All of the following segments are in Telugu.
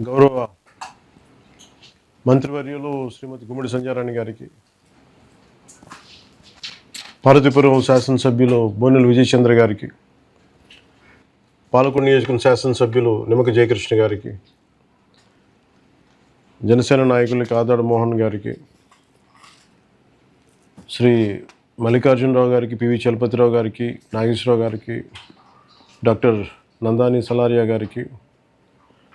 గౌరవ మంత్రివర్యులు శ్రీమతి గుమ్మడి సంధ్యారాణి గారికి, పార్వతీపురం శాసనసభ్యులు బోనెల విజయచంద్ర గారికి, పాలకొండ నియోజకవర్గం శాసనసభ్యులు నిమ్మక జయకృష్ణ గారికి, జనసేన నాయకులకి ఆదాడ మోహన్ గారికి, శ్రీ మల్లికార్జునరావు గారికి, పివి చలపతిరావు గారికి, నాగేశ్వరరావు గారికి, డాక్టర్ నందాని సలారియా గారికి,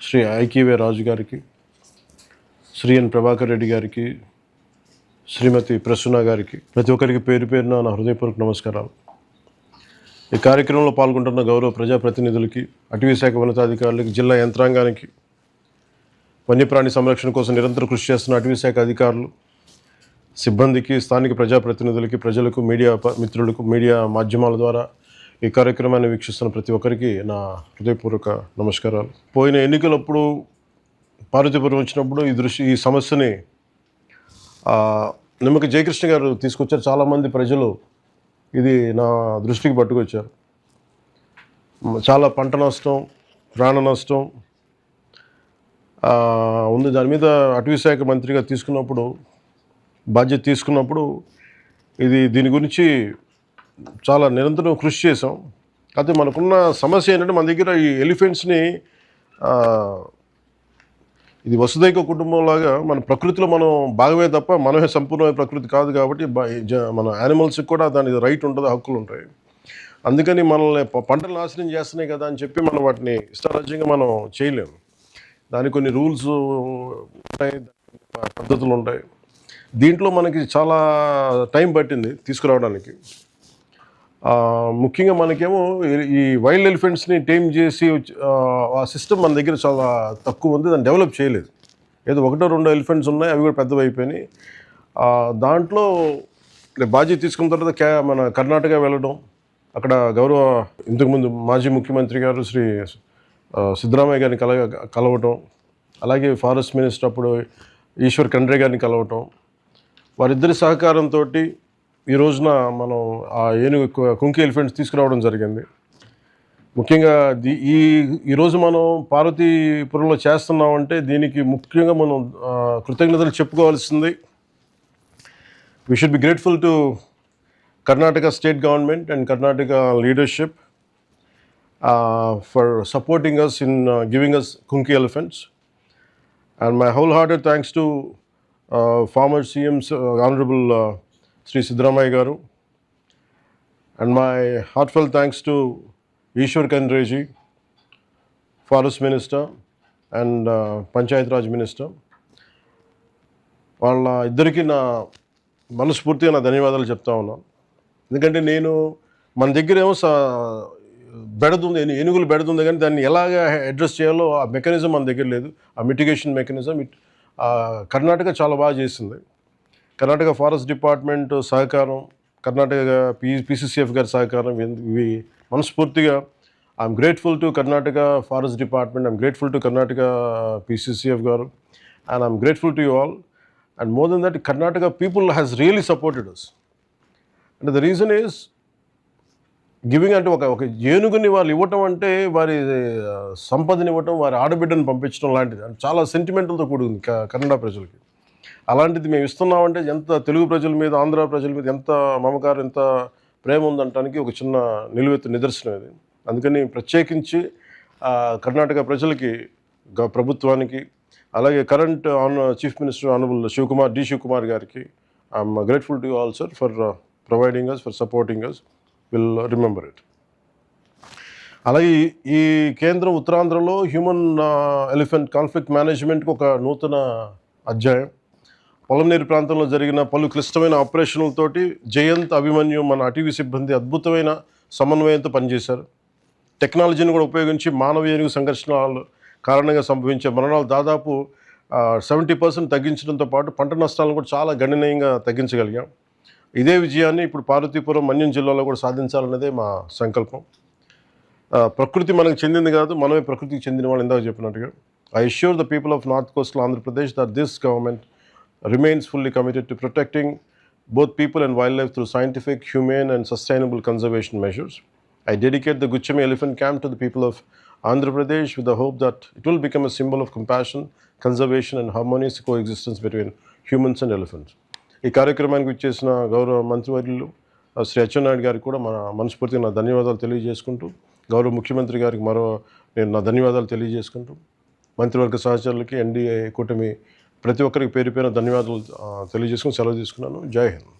శ్రీ ఐకివే రాజు గారికి, శ్రీ ఎన్ ప్రభాకర్ రెడ్డి గారికి, శ్రీమతి ప్రసన్న గారికి, ప్రతి ఒక్కరికి పేరు పేరున నా హృదయపూర్వక నమస్కారాలు. ఈ కార్యక్రమంలో పాల్గొంటున్న గౌరవ ప్రజాప్రతినిధులకి, అటవీ శాఖ ఉన్నతాధికారులకి, జిల్లా యంత్రాంగానికి, వన్యప్రాణి సంరక్షణ కోసం నిరంతరం కృషి చేస్తున్న అటవీ శాఖ అధికారులు, సిబ్బందికి, స్థానిక ప్రజాప్రతినిధులకి, ప్రజలకు, మీడియా మిత్రులకు, మీడియా మాధ్యమాల ద్వారా ఈ కార్యక్రమాన్ని వీక్షిస్తున్న ప్రతి ఒక్కరికి నా హృదయపూర్వక నమస్కారాలు. పోయిన ఎన్నికలప్పుడు పార్వతీపురం వచ్చినప్పుడు ఈ సమస్యని నిమ్మక జయకృష్ణ గారు తీసుకొచ్చారు. చాలామంది ప్రజలు ఇది నా దృష్టికి పట్టుకొచ్చారు. చాలా పంట నష్టం, ప్రాణ నష్టం ఉంది. దాని మీద అటవీ శాఖ మంత్రిగా బాధ్యత తీసుకున్నప్పుడు దీని గురించి చాలా నిరంతరం కృషి చేసాం. అయితే మనకున్న సమస్య ఏంటంటే, మన దగ్గర ఈ ఎలిఫెంట్స్ని ఇది వసుదైక కుటుంబంలాగా మన ప్రకృతిలో మనం భాగమే తప్ప మనమే సంపూర్ణమైన ప్రకృతి కాదు. కాబట్టి మన యానిమల్స్కి కూడా దాని రైట్ ఉంటుంది, హక్కులు ఉంటాయి. అందుకని మనల్ని పంటలు నాశనం చేస్తున్నాయి కదా అని చెప్పి మనం వాటిని ఇష్టారాజ్యంగా మనం చేయలేము. దానికి కొన్ని రూల్స్ ఉంటాయి, పద్ధతులు ఉంటాయి. దీంట్లో మనకి చాలా టైం పట్టింది తీసుకురావడానికి. ముఖ్యంగా మనకేమో ఈ వైల్డ్ ఎలిఫెంట్స్ని టేమ్ చేసి ఆ సిస్టమ్ మన దగ్గర చాలా తక్కువ ఉంది. దాన్ని డెవలప్ చేయలేదు. ఏదో 1-2 ఎలిఫెంట్స్ ఉన్నాయి, అవి కూడా పెద్దవి అయిపోయినాయి. దాంట్లో బాధ్యత తీసుకున్న తర్వాత మన కర్ణాటక వెళ్ళడం, అక్కడ గౌరవ ఇంతకుముందు మాజీ ముఖ్యమంత్రి గారు శ్రీ సిద్ధరామయ్య గారిని కలవటం, అలాగే ఫారెస్ట్ మినిస్టర్ అప్పుడు ఈశ్వర్ ఖండ్రే గారిని కలవటం, వారిద్దరి సహకారంతో ఈ రోజున మనం ఆ కుంకి ఎలిఫెంట్స్ తీసుకురావడం జరిగింది. ముఖ్యంగా ఈరోజు మనం పార్వతీపురంలో చేస్తున్నామంటే దీనికి ముఖ్యంగా మనం కృతజ్ఞతలు చెప్పుకోవాల్సింది. We should be grateful to Karnataka state government and Karnataka leadership for supporting us in giving us kunki elephants. And my wholehearted thanks to former CM's Honorable Sri Siddaramaiah Garu, and my heartfelt thanks to Ishwar Khandre ji, Forest Minister and Panchayat Raj Minister. వాళ్ళ ఇద్దరికి నా మనస్ఫూర్తిగా నా ధన్యవాదాలు చెప్తా ఉన్నాను. ఎందుకంటే మన దగ్గర ఏమో బెడదుంది, ఏనుగులు బెడదుంది, కానీ దాన్ని ఎలాగ అడ్రస్ చేయాలో ఆ మెకానిజం మన దగ్గర లేదు. ఆ మిటిగేషన్ మెకానిజం కర్ణాటక చాలా బాగా చేసింది. కర్ణాటక ఫారెస్ట్ డిపార్ట్మెంట్ సహకారం, కర్ణాటక PCCF గారి సహకారం, ఇవి మనస్ఫూర్తిగా I'm grateful to Karnataka forest department, I'm grateful to Karnataka PCCF గారు, and I'm grateful to you all. And more than that, Karnataka people has really supported us. And the reason is giving. అంటే ఒక ఏనుగుని వాళ్ళు ఇవ్వటం అంటే వారి సంపదని ఇవ్వటం, వారి ఆడబిడ్డను పంపించడం లాంటిది. చాలా సెంటిమెంటల్తో కూడింది కన్నడ ప్రజలకి. అలాంటిది మేము ఇస్తున్నామంటే ఎంత తెలుగు ప్రజల మీద, ఆంధ్ర ప్రజల మీద ఎంత మమకారం, ఎంత ప్రేమ ఉందంటానికి ఒక చిన్న నిలువెత్తు నిదర్శనం ఇది. అందుకని ప్రత్యేకించి కర్ణాటక ప్రజలకి, ప్రభుత్వానికి, అలాగే current chief minister honourable Shivakumar గారికి I'm grateful to you all sir for providing us, for supporting us. Will remember it. అలాగే ఈ కేంద్రం ఉత్తరాంధ్రలో హ్యూమన్ ఎలిఫెంట్ కాన్ఫ్లిక్ట్ మేనేజ్మెంట్కి ఒక నూతన అధ్యాయం. పొలంనేరు ప్రాంతంలో జరిగిన పలు క్లిష్టమైన ఆపరేషన్లతోటి జయంత్, అభిమన్యు, మన అటవీ సిబ్బంది అద్భుతమైన సమన్వయంతో పనిచేశారు. టెక్నాలజీని కూడా ఉపయోగించి మానవ ఏనుగు సంఘర్షణల కారణంగా సంభవించే మరణాలు దాదాపు 70% తగ్గించడంతో పాటు పంట నష్టాలను కూడా చాలా గణనీయంగా తగ్గించగలిగాం. ఇదే విజయాన్ని ఇప్పుడు పార్వతీపురం, మన్యం జిల్లాలో కూడా సాధించాలన్నదే మా సంకల్పం. ప్రకృతి మనకు చెందింది కాదు, మనమే ప్రకృతికి చెందిన వాళ్ళు, ఇందాక చెప్పినట్టుగా. I assure the people of North Coastal Andhra Pradesh that this government remains fully committed to protecting both people and wildlife through scientific, humane and sustainable conservation measures. I dedicate the Guchami Elephant Camp to the people of Andhra Pradesh with the hope that it will become a symbol of compassion, conservation and harmonious coexistence between humans and elephants. ఈ కార్యక్రమానికి ఇచ్చేసిన గౌరవ మంత్రివర్యులు శ్రీ అచ్చెన్నాయుడు గారికి కూడా మన మనస్ఫూర్తిగా నా ధన్యవాదాలు తెలియజేసుకుంటూ, గౌరవ ముఖ్యమంత్రి గారికి నేను నా ధన్యవాదాలు తెలియజేసుకుంటూ, మంత్రివర్గ సహచరులకి, ఎన్డీఏ కూటమి ప్రతి ఒక్కరికి పేరు పేరున ధన్యవాదాలు తెలియజేసుకుని సెలవు తీసుకున్నాను. జై హింద్.